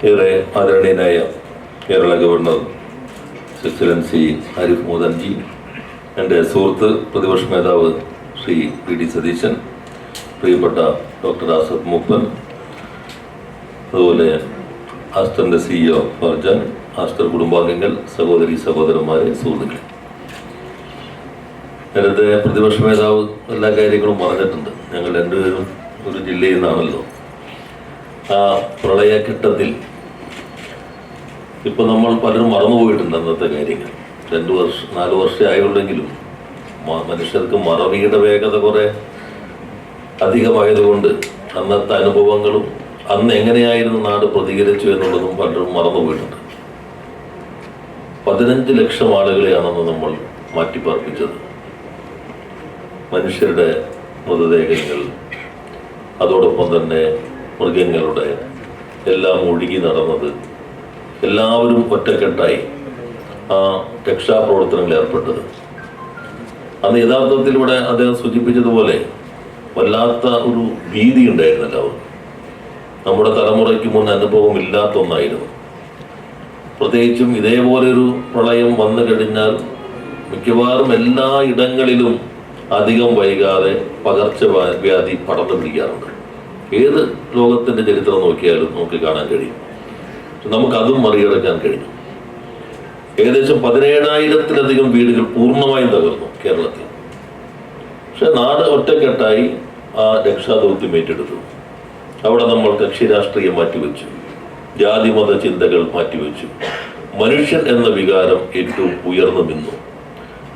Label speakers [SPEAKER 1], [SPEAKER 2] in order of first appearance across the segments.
[SPEAKER 1] ഏറെ ആദരണീയനായ Kerala governor excellency Arif മോദൻജി, എൻ്റെ സുഹൃത്ത് പ്രതിപക്ഷ നേതാവ് ശ്രീ വി.ഡി. സതീശൻ, പ്രിയപ്പെട്ട ഡോക്ടർ ആസഫ് മൂപ്പൻ, അതുപോലെ ആസ്റ്ററിൻ്റെ CEO ഫർജാൻ, ആസ്റ്റർ കുടുംബാംഗങ്ങൾ, സഹോദരി സഹോദരന്മാരെ, സുഹൃത്തുക്കളെ, നേരത്തെ പ്രതിപക്ഷ നേതാവ് എല്ലാ കാര്യങ്ങളും പറഞ്ഞിട്ടുണ്ട്. ഞങ്ങൾ രണ്ടുപേരും ഒരു ജില്ലയിൽ നിന്നാണല്ലോ. ആ പ്രളയഘട്ടത്തിൽ ഇപ്പം നമ്മൾ പലരും മറന്നുപോയിട്ടുണ്ട് അന്നത്തെ കാര്യങ്ങൾ. 4 വർഷം ആയുള്ളെങ്കിലും മനുഷ്യർക്ക് മറവിയുടെ വേഗത കുറെ അധികമായതുകൊണ്ട് അന്നത്തെ അനുഭവങ്ങളും അന്ന് എങ്ങനെയായിരുന്നു നാട് പ്രതികരിച്ചു എന്നുള്ളതും പലരും മറന്നുപോയിട്ടുണ്ട്. 15 ലക്ഷം ആളുകളെയാണെന്ന് നമ്മൾ മാറ്റിപ്പാർപ്പിച്ചത്. മനുഷ്യരുടെ മൃതദേഹങ്ങൾ, അതോടൊപ്പം തന്നെ മൃഗങ്ങളുടെ എല്ലാം ഒഴുകി നടന്നത്, എല്ലാവരും ഒറ്റക്കെട്ടായി ആ രക്ഷാപ്രവർത്തനങ്ങളിൽ ഏർപ്പെട്ടത്. അന്ന് യഥാർത്ഥത്തിൽ ഇവിടെ അദ്ദേഹം സൂചിപ്പിച്ചതുപോലെ വല്ലാത്ത ഒരു ഭീതി ഉണ്ടായിരുന്നു എല്ലാവർക്കും. നമ്മുടെ തലമുറയ്ക്ക് മുൻ അനുഭവം ഇല്ലാത്ത ഒന്നായിരുന്നു. പ്രത്യേകിച്ചും ഇതേപോലൊരു പ്രളയം വന്നു കഴിഞ്ഞാൽ മിക്കവാറും എല്ലാ ഇടങ്ങളിലും അധികം വൈകാതെ പകർച്ചവ്യാധി പടർന്നു പിടിക്കാറുണ്ട്. ഏത് ലോകത്തിൻ്റെ ചരിത്രം നോക്കിയാലും നമുക്ക് കാണാൻ കഴിയും. നമുക്കതും മറികടക്കാൻ കഴിഞ്ഞു. ഏകദേശം 17,000-ലധികം വീടുകൾ പൂർണ്ണമായും തകർന്നു കേരളത്തിൽ. പക്ഷെ നാട് ഒറ്റക്കെട്ടായി ആ രക്ഷാദൗത്യം ഏറ്റെടുത്തു. അവിടെ നമ്മൾ കക്ഷി രാഷ്ട്രീയം മാറ്റിവെച്ചു, ജാതിമത ചിന്തകൾ മാറ്റിവെച്ചു. മനുഷ്യൻ എന്ന വികാരം ഏറ്റവും ഉയർന്നു നിന്നു.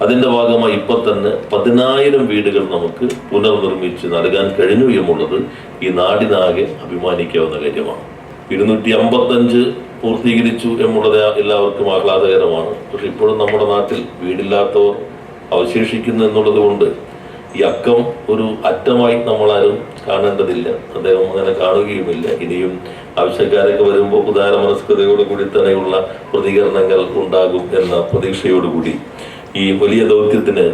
[SPEAKER 1] അതിൻ്റെ ഭാഗമായി ഇപ്പം തന്നെ 10,000 വീടുകൾ നമുക്ക് പുനർനിർമ്മിച്ച് നൽകാൻ കഴിഞ്ഞു എന്നുള്ളത് ഈ നാടിനാകെ അഭിമാനിക്കാവുന്ന കാര്യമാണ്. 255 പൂർത്തീകരിച്ചു എന്നുള്ളത് എല്ലാവർക്കും ആഹ്ലാദകരമാണ്. പക്ഷെ ഇപ്പോഴും നമ്മുടെ നാട്ടിൽ വീടില്ലാത്തവർ അവശേഷിക്കുന്നു എന്നുള്ളത് കൊണ്ട് ഈ അക്കം ഒരു അറ്റമായി നമ്മളാരും കാണേണ്ടതില്ല. അദ്ദേഹം അങ്ങനെ കാണുകയുമില്ല. ഇനിയും ആവശ്യക്കാരൊക്കെ വരുമ്പോൾ ഉദാരമനസ്കതയോടുകൂടി തന്നെയുള്ള പ്രതികരണങ്ങൾ ഉണ്ടാകും എന്ന പ്രതീക്ഷയോടുകൂടി ഈ വലിയ ദൗത്യത്തിന്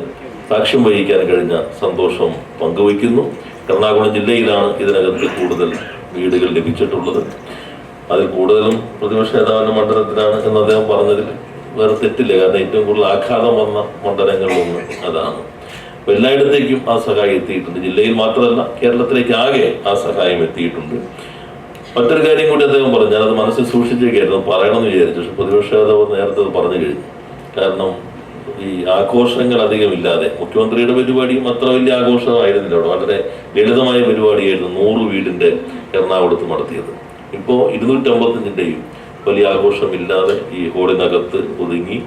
[SPEAKER 1] സാക്ഷ്യം വഹിക്കാൻ കഴിഞ്ഞ സന്തോഷം പങ്കുവയ്ക്കുന്നു. എറണാകുളം ജില്ലയിലാണ് ഇതിനകത്ത് കൂടുതൽ വീടുകൾ ലഭിച്ചിട്ടുള്ളത്. അതിൽ കൂടുതലും പ്രതിപക്ഷ നേതാവിൻ്റെ മണ്ഡലത്തിലാണ് എന്ന് അദ്ദേഹം പറഞ്ഞതിൽ വേറെ തെറ്റില്ല. കാരണം ഏറ്റവും കൂടുതൽ ആഘാതം വന്ന മണ്ഡലങ്ങളിലൊന്ന് അതാണ്. അപ്പോൾ എല്ലായിടത്തേക്കും ആ സഹായം എത്തിയിട്ടുണ്ട്. ജില്ലയിൽ മാത്രമല്ല, കേരളത്തിലേക്ക് ആകെ ആ സഹായം എത്തിയിട്ടുണ്ട്. മറ്റൊരു കാര്യം കൂടി അദ്ദേഹം പറഞ്ഞു, ഞാനത് മനസ്സിൽ സൂക്ഷിച്ചേക്കായിരുന്നു, പറയണമെന്ന് വിചാരിച്ചു. പക്ഷെ പ്രതിപക്ഷ നേതാവ് നേരത്തെ അത് പറഞ്ഞു കഴിഞ്ഞു. കാരണം ഈ ആഘോഷങ്ങൾ അധികമില്ലാതെ, മുഖ്യമന്ത്രിയുടെ പരിപാടിയും അത്ര വലിയ ആഘോഷമായിരുന്നില്ല. അവിടെ വളരെ ലളിതമായ പരിപാടിയായിരുന്നു 100 വീടിൻ്റെ എറണാകുളത്ത് നടത്തിയത്. ഇപ്പോൾ 255-ൻ്റെയും വലിയ ആഘോഷമില്ലാതെ ഈ ഹോളിനകത്ത് ഒതുങ്ങി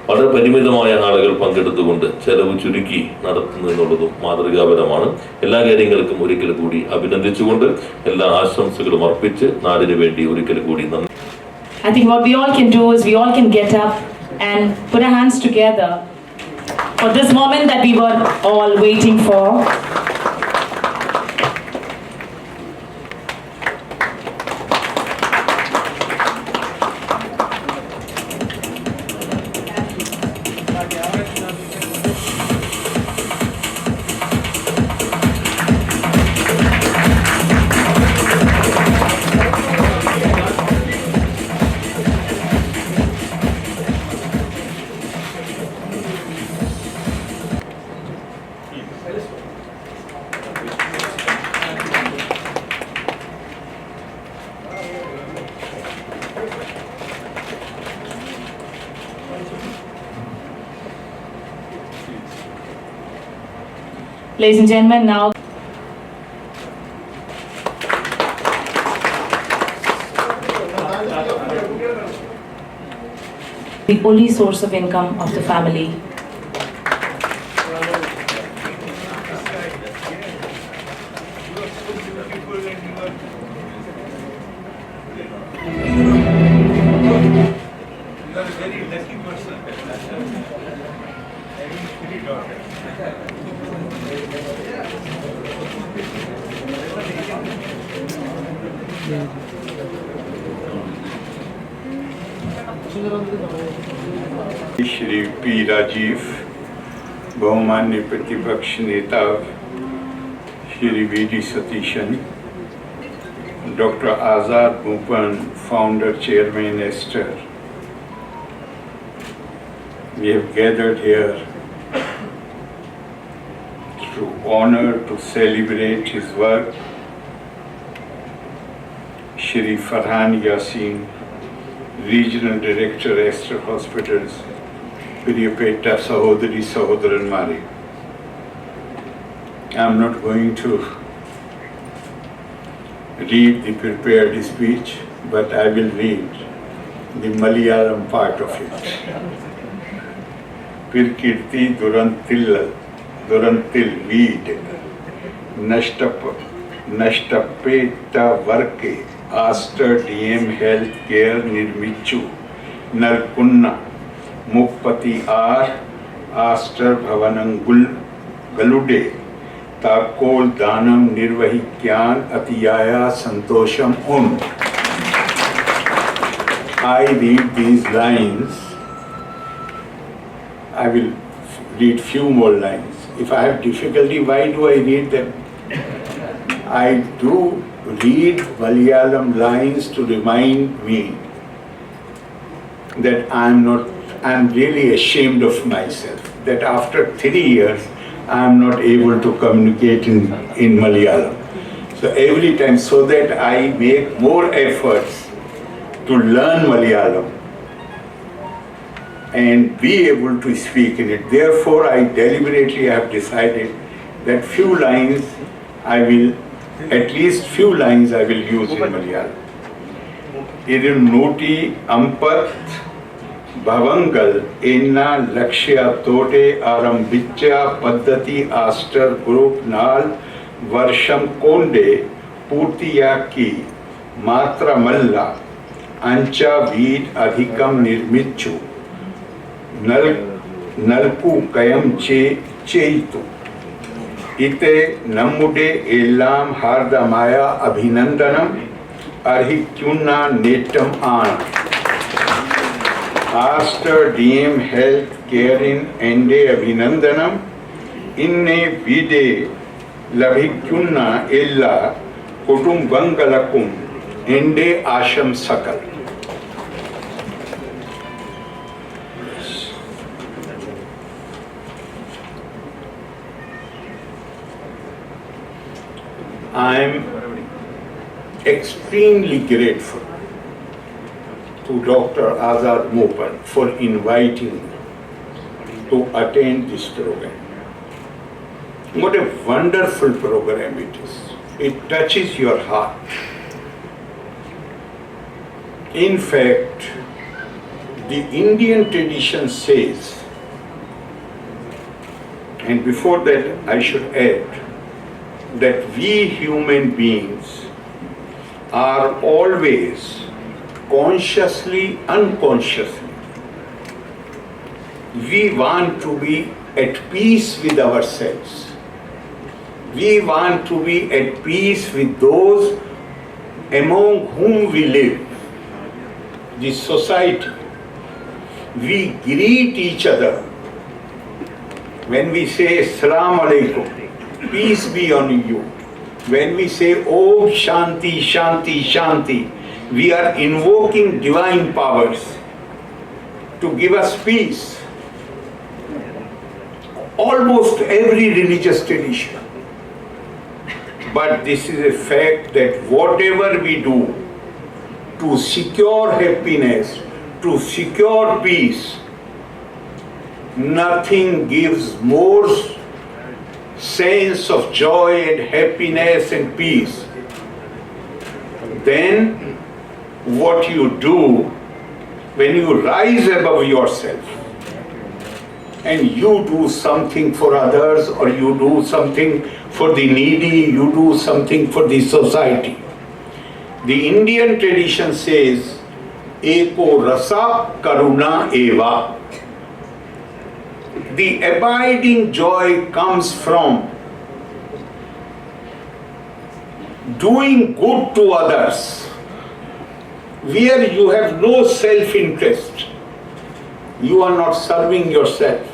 [SPEAKER 1] വളരെ പരിമിതമായ ആളുകൾ പങ്കെടുത്തുകൊണ്ട് ചെലവ് ചുരുക്കി നടത്തുന്നു എന്നുള്ളതും മാതൃകാപരമാണ്. എല്ലാ കാര്യങ്ങൾക്കും ഒരിക്കൽ കൂടി അഭിനന്ദിച്ചുകൊണ്ട് എല്ലാ ആശംസകളും അർപ്പിച്ച് നാടിന് വേണ്ടി ഒരിക്കൽ കൂടി നന്ദി.
[SPEAKER 2] I think what we all can do is we all can get up and put our hands together for this moment that we were all waiting for. Ladies and gentlemen, now the only source of income of the family.
[SPEAKER 3] Shri P Rajeev, बहुमान्य प्रतिपक्ष नेता Shri V D. Satheesan, doctor Azad Moopen founder, Chairman Esther, we have gathered here to honor, to celebrate his work. Shri Farhan Yasin, Regional Director, Esther Hospitals, Priyapeta Sahodari Sahodaran Mari. I am not going to read the prepared speech, but I will read the Malayalam part of it. Pirkirti Durantil Veed Nashtapeta Varke Aster DM Healthcare Nirmichu Narkunna Muppati R Aster Bhavanangul Galude Takol Danam Nirvahikyan Atiyaya Santosham Om. I read these lines. I will read few more lines. If I have difficulty, why do I read them? I do read Malayalam lines to remind me that I'm really ashamed of myself, that after 3 years, I'm not able to communicate in Malayalam. So every time, so that I make more efforts to learn Malayalam and be able to speak in it. Therefore, I deliberately have decided that at least few lines I will use in Malayalam. Idin noti ampat Bhavangal inna lakshya tote arambicha paddati aster group nal varsham konde purtiya ki matra malla ancha veed adhikam nirmichu nalku kayam cheitu ite nammude ellam hardamaya abhinandanam arhikyunna netam an Aster DM Health Carein Ende Abhinandanam Inne Vide Labhikyunna Ella Kutumbangalakum Ende Asham Sakal. I am extremely grateful to Dr. Azad Mopan for inviting me to attend this program. What a wonderful program it is. It touches your heart. In fact, the Indian tradition says, and before that I should add, that we human beings are always consciously, unconsciously, we want to be at peace with ourselves. We want to be at peace with those among whom we live, the society. We greet each other. When we say Assalamu Alaikum, peace be on you. When we say Om Shanti, Shanti, Shanti, we are invoking divine powers to give us peace. Almost every religious tradition. But this is a fact that whatever we do to secure happiness, to secure peace, nothing gives more sense of joy and happiness and peace than what you do when you rise above yourself and you do something for others, or you do something for the needy, you do something for the society. The Indian tradition says, Eko rasa karuna eva. The abiding joy comes from doing good to others, where you have no self-interest. You are not serving yourself.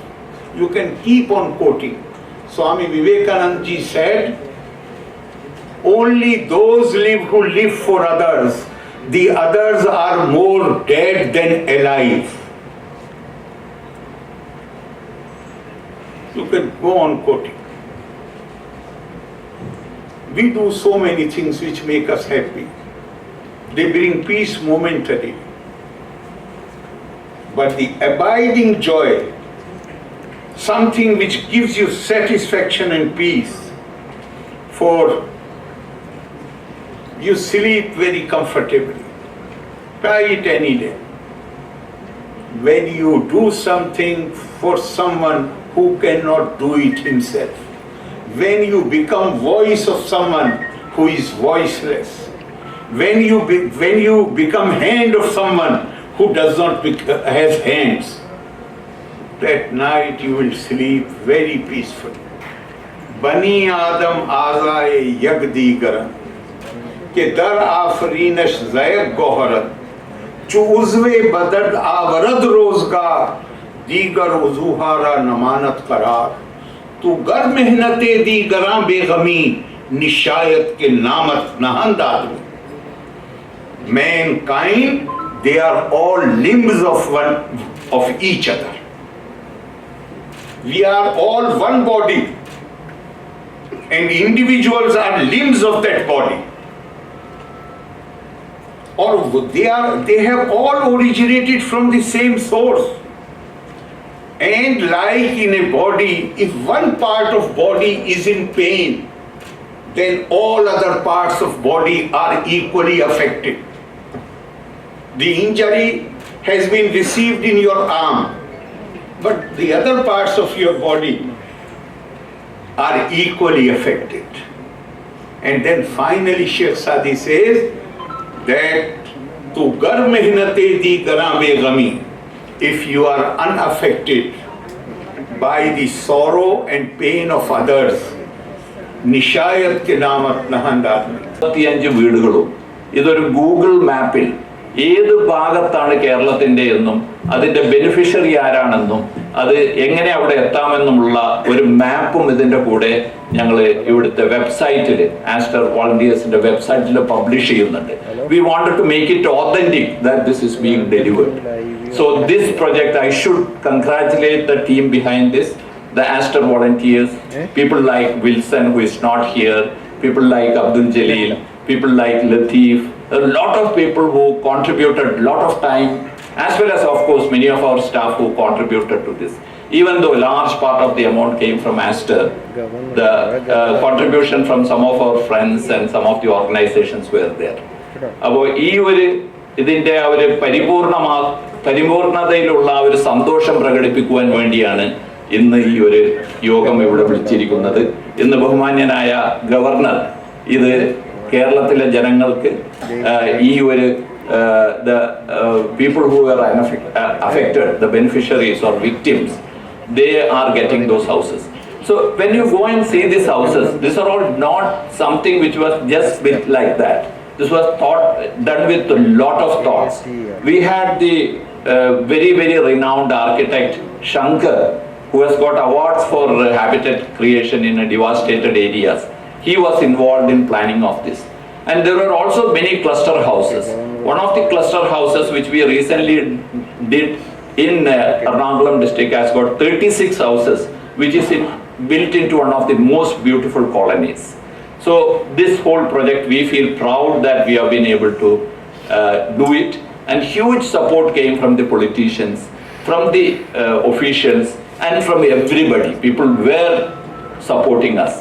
[SPEAKER 3] You can keep on quoting. Swami Vivekananda ji said, only those who live for others, the others are more dead than alive. You can go on quoting. We do so many things which make us happy. They bring peace momentarily. But the abiding joy, something which gives you satisfaction and peace, for you sleep very comfortably. Try it any day. When you do something for someone who cannot do it himself, when you become voice of someone who is voiceless, when you become hand of someone who does not have hands, that night you will sleep very peacefully. Bani Adam azaye yagdi garan ke dar afrinash zayag goharat chu uzve badad avarad rozgar digar uzuhara namanat karar tu gar mehnate di garan begami nishayat ke namat nahand aadmi. Mankind, they are all limbs of each other. We are all one body, and individuals are limbs of that body. Or they have all originated from the same source. And like in a body, if one part of body is in pain, then all other parts of body are equally affected. The injury has been received in your arm, but the other parts of your body are equally affected. And then finally Sheikh Sadi says that tu gar mehnate di garam begami, if you are unaffected by the sorrow and pain of others, nishayat ke namat nahand aadmi.
[SPEAKER 4] 35 വീടുകളും ഇതൊരു Google മാപ്പിൽ ഏത് ഭാഗത്താണ് കേരളത്തിൻ്റെ എന്നും അതിൻ്റെ beneficiary ആരാണെന്നും അത് എങ്ങനെ അവിടെ എത്താമെന്നുമുള്ള ഒരു മാപ്പും ഇതിൻ്റെ കൂടെ ഞങ്ങൾ ഇവിടുത്തെ വെബ്സൈറ്റിൽ ആസ്റ്റർ വോളണ്ടിയേഴ്സിൻ്റെ വെബ്സൈറ്റിൽ പബ്ലിഷ് ചെയ്യുന്നുണ്ട്. We wanted to make it authentic that this is being delivered. So this project I should congratulate the team behind this, the Aster volunteers, people like Wilson who is not here, people like Abdul Jalil, people like Latif, a lot of people who contributed a lot of time, as well as of course many of our staff who contributed to this. Even though a large part of the amount came from Aster, the contribution from some of our friends and some of the organizations were there. അപ്പോൾ ഈ ഒരു ഇതിൻ്റെ ആ ഒരു പരിപൂർണതയിലുള്ള ഒരു സന്തോഷം പ്രകടിപ്പിക്കുവാൻ വേണ്ടിയാണ് ഇന്ന് ഈ ഒരു യോഗം ഇവിടെ വിളിച്ചിരിക്കുന്നത്. ഇന്ന് ബഹുമാന്യനായ ഗവർണർ ഇത് കേരളത്തിലെ ജനങ്ങൾക്ക് ഈ ഒരു the people who are affected, the beneficiaries or victims, they are getting those houses. So when you go and see these houses, these are all not something which was just built like that. This was done with a lot of thoughts. We had the very, very renowned architect Shankar, who has got awards for habitat creation in devastated areas. He was involved in planning of this. And there were also many cluster houses. One of the cluster houses which we recently did in Ernakulam district has got 36 houses, which is built into one of the most beautiful colonies. So this whole project, we feel proud that we have been able to do it. And huge support came from the politicians, from the officials, and from everybody. People were supporting us.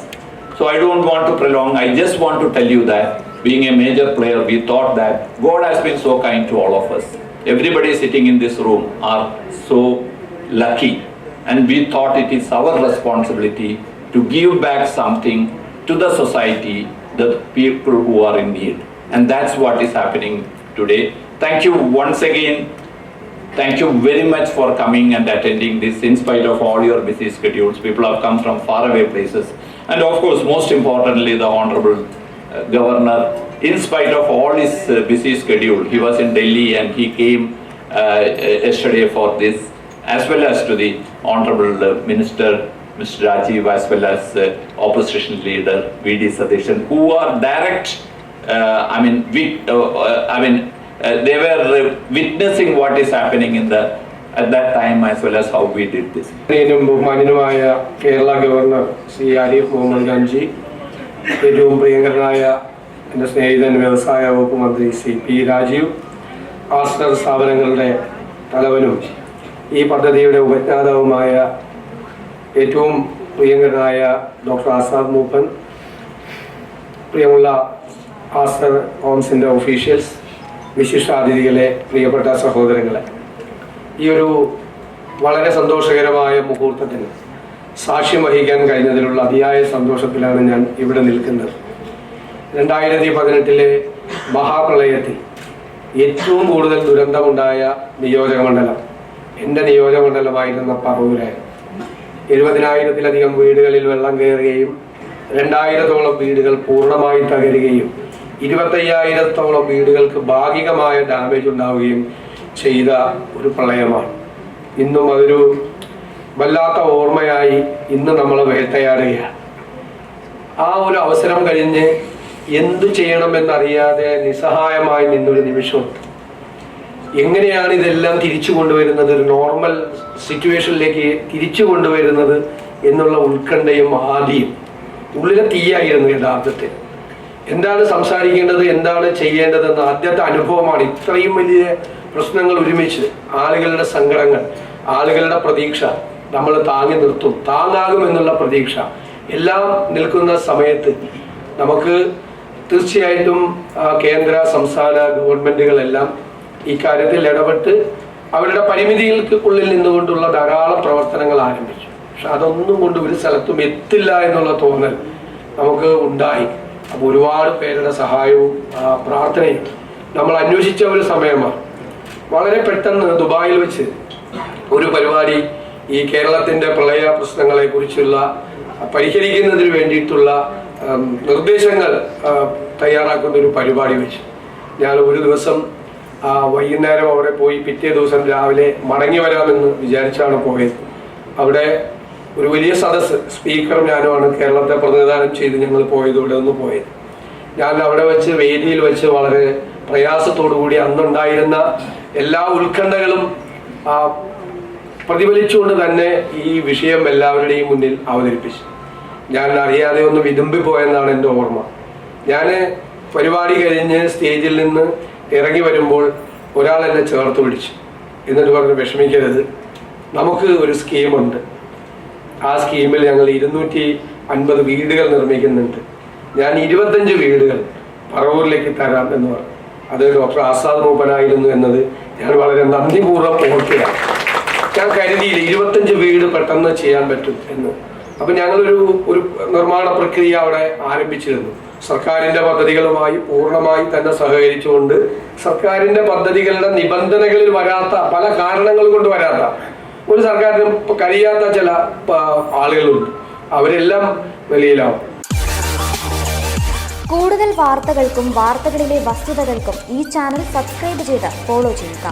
[SPEAKER 4] So I don't want to prolong. I just want to tell you that being a major player, we thought that God has been so kind to all of us. Everybody sitting in this room are so lucky. And we thought it is our responsibility to give back something to the society, the people who are in need. And that's what is happening today. Thank you once again. Thank you very much for coming and attending this in spite of all your busy schedules. People have come from faraway places. And of course, most importantly, the Honorable Governor, in spite of all his busy schedule, he was in Delhi and he came yesterday for this, as well as to the Honorable Minister, Mr. Rajiv, as well as opposition leader V.D. Sadeshan, who are direct, they were witnessing what is happening at that time as well as how we did this.
[SPEAKER 5] ബഹുമാന്യനുമായ Kerala governor Shri Arif Mohammad ഖാൻജി, ഏറ്റവും പ്രിയങ്കരനായ എൻ്റെ സ്നേഹിതൻ വ്യവസായ വകുപ്പ് മന്ത്രി Shri P Rajeev, Aster സ്ഥാപനങ്ങളുടെ തലവനും ഈ പദ്ധതിയുടെ ഉപജ്ഞാതാവുമായ ഏറ്റവും പ്രിയങ്കരനായ ഡോക്ടർ ആസാദ് മൂപ്പൻ, പ്രിയമുള്ള ആസ്റ്റർ ഹോംസിൻ്റെ ഒഫീഷ്യൽസ്, വിശിഷ്ടാതിഥികളെ, പ്രിയപ്പെട്ട സഹോദരങ്ങളെ, ഈ ഒരു വളരെ സന്തോഷകരമായ മുഹൂർത്തത്തിന് സാക്ഷ്യം വഹിക്കാൻ കഴിഞ്ഞതിലുള്ള അതിയായ സന്തോഷത്തിലാണ് ഞാൻ ഇവിടെ നിൽക്കുന്നത്. 2018 മഹാപ്രളയത്തിൽ ഏറ്റവും കൂടുതൽ ദുരന്തമുണ്ടായ നിയോജകമണ്ഡലം എൻ്റെ നിയോജകമണ്ഡലമായിരുന്ന പറവൂരായിരുന്നു. 70,000-ലധികം വീടുകളിൽ വെള്ളം കയറുകയും 2,000-ഓളം വീടുകൾ പൂർണ്ണമായി തകരുകയും 25,000-ഓളം വീടുകൾക്ക് ഭാഗികമായ ഡാമേജ് ഉണ്ടാവുകയും ചെയ്ത ഒരു പ്രളയമാണ്. ഇന്നും അതൊരു വല്ലാത്ത ഓർമ്മയായി ഇന്ന് നമ്മൾ വേട്ടയാടുകയാണ്. ആ ഒരു അവസരം കഴിഞ്ഞ് എന്തു ചെയ്യണമെന്നറിയാതെ നിസ്സഹായമായി നിന്നൊരു നിമിഷമുണ്ട്. എങ്ങനെയാണ് ഇതെല്ലാം തിരിച്ചു കൊണ്ടുവരുന്നത്, ഒരു നോർമൽ സിറ്റുവേഷനിലേക്ക് തിരിച്ചു കൊണ്ടുവരുന്നത് എന്നുള്ള ഉത്കണ്ഠയും ആദിയും ഉള്ളിലെ തീയായിരുന്നു യഥാർത്ഥത്തിൽ. എന്താണ് സംസാരിക്കേണ്ടത്, എന്താണ് ചെയ്യേണ്ടതെന്ന് ആദ്യത്തെ അനുഭവമാണ്. ഇത്രയും വലിയ പ്രശ്നങ്ങൾ ഒരുമിച്ച്, ആളുകളുടെ സങ്കടങ്ങൾ, ആളുകളുടെ പ്രതീക്ഷ, നമ്മൾ താങ്ങി നിർത്തും, താങ്ങാകുമെന്നുള്ള പ്രതീക്ഷ എല്ലാം നിൽക്കുന്ന സമയത്ത് നമുക്ക് തീർച്ചയായിട്ടും കേന്ദ്ര സംസ്ഥാന ഗവൺമെൻറ്റുകളെല്ലാം ഈ കാര്യത്തിൽ ഇടപെട്ട് അവരുടെ പരിമിതികൾക്കുള്ളിൽ നിന്നുകൊണ്ടുള്ള ധാരാളം പ്രവർത്തനങ്ങൾ ആരംഭിച്ചു. പക്ഷെ അതൊന്നും കൊണ്ട് ഒരു സ്ഥലത്തും എത്തില്ല എന്നുള്ള തോന്നൽ നമുക്ക് ഉണ്ടായി. അപ്പോൾ ഒരുപാട് പേരുടെ സഹായവും പ്രാർത്ഥനയും നമ്മൾ അന്വേഷിച്ച ഒരു സമയമാണ്. വളരെ പെട്ടെന്ന് ദുബായിൽ വെച്ച് ഒരു പരിപാടി ഈ കേരളത്തിൻ്റെ പ്രളയ പ്രശ്നങ്ങളെ കുറിച്ചുള്ള പരിഹരിക്കുന്നതിന് വേണ്ടിയിട്ടുള്ള നിർദ്ദേശങ്ങൾ തയ്യാറാക്കുന്ന ഒരു പരിപാടി വെച്ചു. ഞാൻ ഒരു ദിവസം വൈകുന്നേരം അവിടെ പോയി പിറ്റേ ദിവസം രാവിലെ മടങ്ങി വരാമെന്ന് വിചാരിച്ചാണ് പോയത്. അവിടെ ഒരു വലിയ സദസ്സ്, സ്പീക്കറും ഞാനുമാണ് കേരളത്തെ പ്രതിനിധാനം ചെയ്ത് ഞങ്ങൾ ഇവിടെ നിന്ന് പോയത്. ഞാൻ അവിടെ വെച്ച് വേദിയിൽ വെച്ച് വളരെ പ്രയാസത്തോടു കൂടി അന്നുണ്ടായിരുന്ന എല്ലാ ഉത്കണ്ഠകളും പ്രതിഫലിച്ചുകൊണ്ട് തന്നെ ഈ വിഷയം എല്ലാവരുടെയും മുന്നിൽ അവതരിപ്പിച്ചു. ഞാൻ അറിയാതെ ഒന്ന് വിതുമ്പിപ്പോയെന്നാണ് എൻ്റെ ഓർമ്മ. ഞാൻ പരിപാടി കഴിഞ്ഞ് സ്റ്റേജിൽ നിന്ന് ഇറങ്ങി വരുമ്പോൾ ഒരാൾ എന്നെ ചേർത്ത് പിടിച്ചു. എന്നിട്ട് പറഞ്ഞു, വിഷമിക്കരുത്, നമുക്ക് ഒരു സ്കീമുണ്ട്. ആ സ്കീമിൽ ഞങ്ങൾ 250 വീടുകൾ നിർമ്മിക്കുന്നുണ്ട്. ഞാൻ 25 വീടുകൾ പറവൂരിലേക്ക് തരാം എന്ന് പറഞ്ഞു. അത് ഡോക്ടർ ആസാദ് മൂപ്പനായിരുന്നു എന്നത് ഞാൻ വളരെ നന്ദിപൂർവ്വം ഓർക്കുകയാണ്. ഞാൻ കരുതിയില്ല 25 വീട് പെട്ടെന്ന് ചെയ്യാൻ പറ്റും എന്ന്. അപ്പം ഞങ്ങളൊരു നിർമ്മാണ പ്രക്രിയ അവിടെ ആരംഭിച്ചിരുന്നു. സർക്കാരിൻ്റെ പദ്ധതികളുമായി പൂർണ്ണമായി തന്നെ സഹകരിച്ചുകൊണ്ട് സർക്കാരിൻ്റെ പദ്ധതികളുടെ നിബന്ധനകളിൽ വരാത്ത, പല കാരണങ്ങൾ കൊണ്ട് വരാത്ത, ഒരു സർക്കാരിന് കഴിയാത്ത ചില ആളുകളുണ്ട്. അവരെല്ലാം വെളിയിലാവും.
[SPEAKER 6] കൂടുതൽ വാർത്തകൾക്കും വാർത്തകളിലെ വസ്തുതകൾക്കും ഈ ചാനൽ സബ്സ്ക്രൈബ് ചെയ്ത് ഫോളോ ചെയ്യുക.